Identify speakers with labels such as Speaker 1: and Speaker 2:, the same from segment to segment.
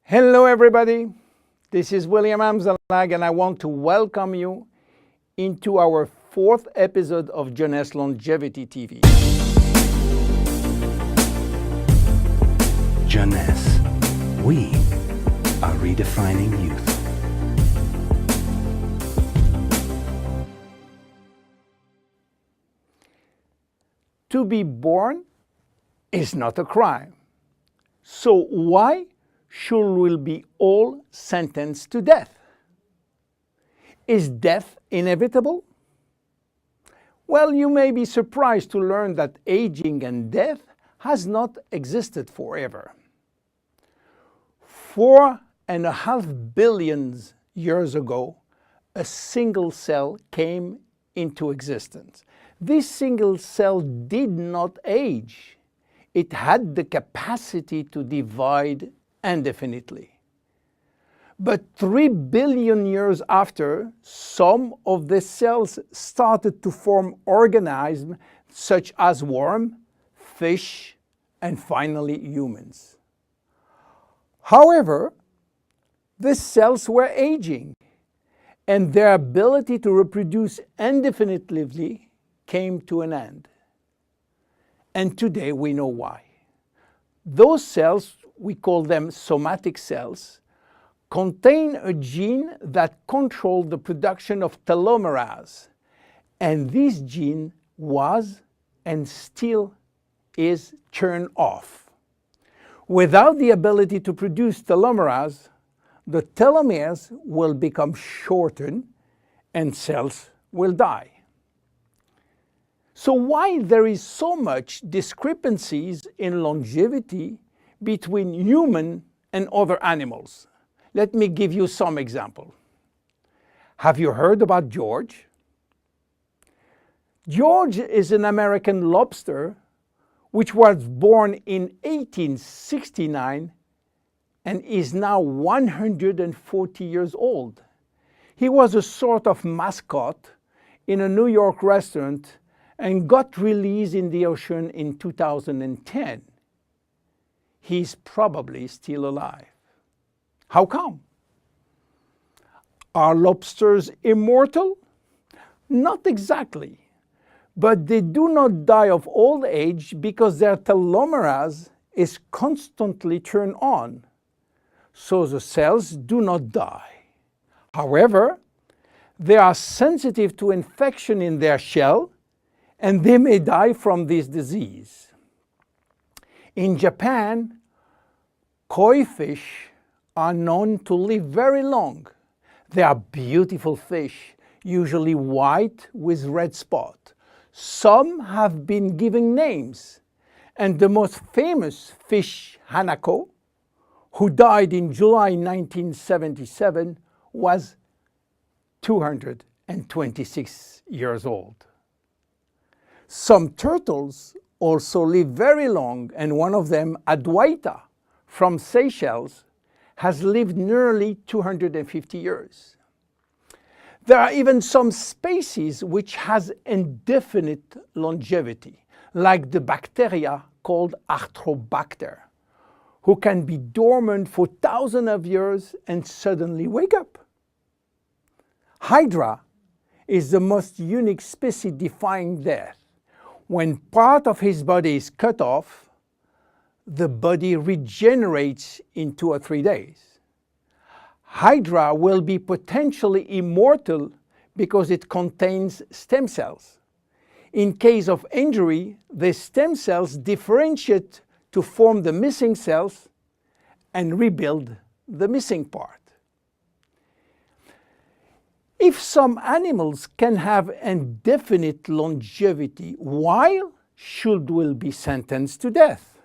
Speaker 1: Hello everybody, this is William Amzalag and I want to welcome you into our fourth episode of Jeunesse Longevity TV.
Speaker 2: Jeunesse, we are redefining youth.
Speaker 1: To be born is not a crime. So why should we be all sentenced to death? Is death inevitable? Well, you may be surprised to learn that aging and death has not existed forever. 4.5 billion years ago, a single cell came into existence. This single cell did not age. It had the capacity to divide indefinitely. But 3 billion years after, some of the cells started to form organisms such as worms, fish, and finally humans. However, the cells were aging, and their ability to reproduce indefinitely came to an end. And today we know why. Those cells, we call them somatic cells, contain a gene that controls the production of telomerase. And this gene was and still is turned off. Without the ability to produce telomerase, the telomeres will become shortened and cells will die. So why there is so much discrepancies in longevity between human and other animals? Let me give you some example. Have you heard about George? George is an American lobster which was born in 1869 and is now 140 years old. He was a sort of mascot in a New York restaurant and got released in the ocean in 2010. He's probably still alive. How come? Are lobsters immortal? Not exactly, but they do not die of old age because their telomerase is constantly turned on, so the cells do not die. However, they are sensitive to infection in their shell, and they may die from this disease. In Japan, koi fish are known to live very long. They are beautiful fish, usually white with red spot. Some have been given names, and the most famous fish, Hanako, who died in July 1977, was 226 years old. Some turtles also live very long, and one of them, Adwaita, from Seychelles, has lived nearly 250 years. There are even some species which has indefinite longevity, like the bacteria called Arthrobacter, who can be dormant for thousands of years and suddenly wake up. Hydra is the most unique species defying death. When part of his body is cut off, the body regenerates in 2 or 3 days. Hydra will be potentially immortal because it contains stem cells. In case of injury, the stem cells differentiate to form the missing cells and rebuild the missing part. If some animals can have indefinite longevity, why should we be sentenced to death?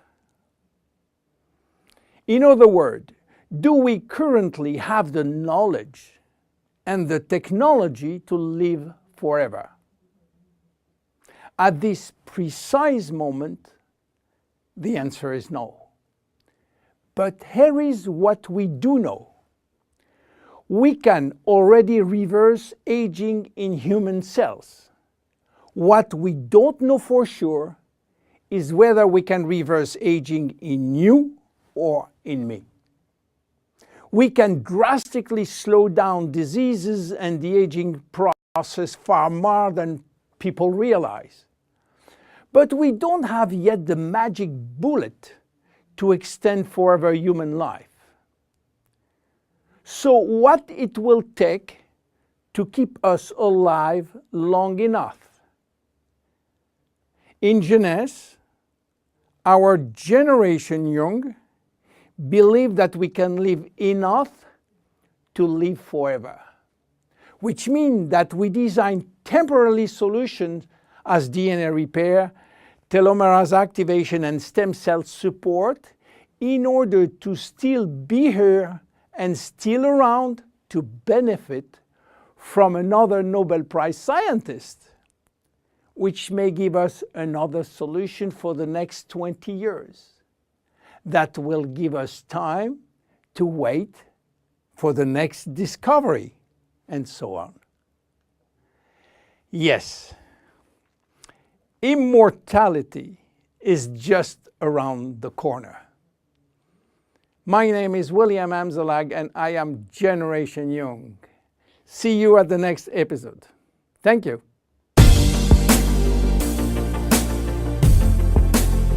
Speaker 1: In other words, do we currently have the knowledge and the technology to live forever? At this precise moment, the answer is no. But here is what we do know. We can already reverse aging in human cells. What we don't know for sure is whether we can reverse aging in you or in me. we can drastically slow down diseases and the aging process far more than people realize. But we don't have yet the magic bullet to extend forever human life. So what it will take to keep us alive long enough? In Jeunesse, our generation young believe that we can live enough to live forever, which means that we design temporary solutions as DNA repair, telomerase activation, and stem cell support in order to still be here and still around to benefit from another Nobel Prize scientist, which may give us another solution for the next 20 years. That will give us time to wait for the next discovery, and so on. Yes, immortality is just around the corner. My name is William Amzalag, and I am Generation Young. See you at the next episode. Thank you.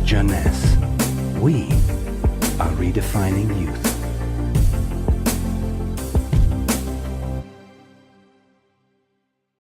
Speaker 2: Jeunesse. We are redefining youth.